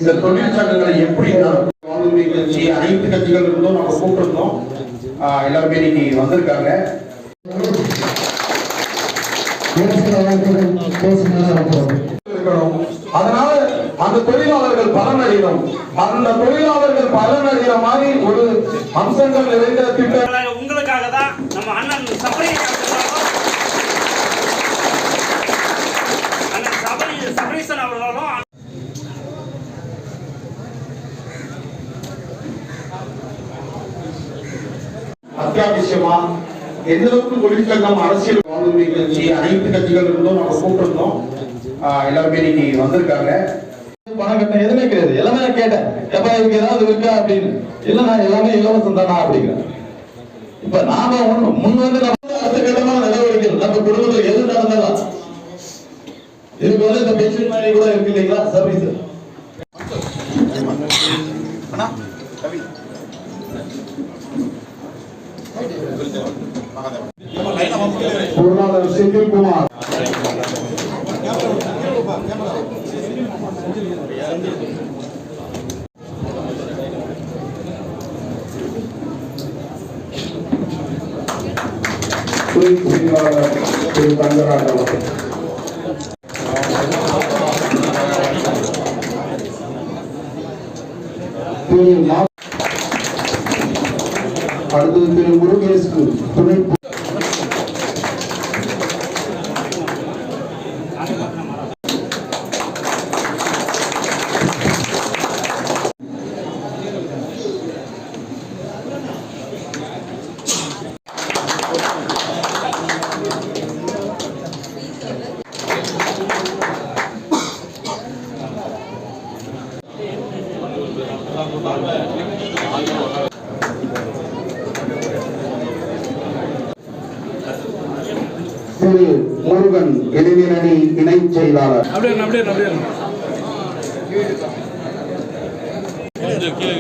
இந்த தொழிற்சங்கங்களை எப்படி வாழ்வுரிமை கட்சி அனைத்து கட்சிகள் இருந்தும் நம்ம கூப்பிட்டுருந்தோம். எல்லாருமே இன்னைக்கு வந்திருக்காங்க. அதனால அந்த தொழிலாளர்கள் பலனடையணும். அந்த தொழிலாளர்கள் பலனடைகிற மாதிரி ஒரு அம்சங்கள் நிறைந்த திட்டம் உங்களுக்காக தான் நம்ம அண்ணன் சபரீசன் அவர்களும் அத்தியாவசியமா எந்த அளவுக்கு தொழிற்சங்கம் அரசியல் வாழ்வுரிமை கட்சி அனைத்து கட்சிகள் இருந்தும் நம்ம கூப்பிட்டுருந்தோம். எல்லாருமே இன்னைக்கு வந்திருக்காங்க. பணம் கட்ட எதுவுமே கிடையாது. எல்லாமே நான் கேட்டேன், எப்ப இதுக்கு ஏதாவது இருக்கா அப்படின்னு. இல்ல நான் எல்லாமே இலவசம் தானா அப்படிங்கிறேன். இப்ப நாம முன் வந்து அடுத்த கட்டமான நடவடிக்கைகள் நம்ம குடும்பத்தில் எது நடந்தாலும் இதுக்கு வந்து இந்த பென்ஷன் மாதிரி கூட இருக்கு இல்லைங்களா சர்வீஸ். பொருளாதார செந்தில் குமார் துறை பொறியாளர் திரு தங்கராஜ் அவர்கள், அடுத்தது திரு முருகேசு துணை திரு முருகன் இளைஞரணி இணை செயலாளர். கொஞ்சம் கீழே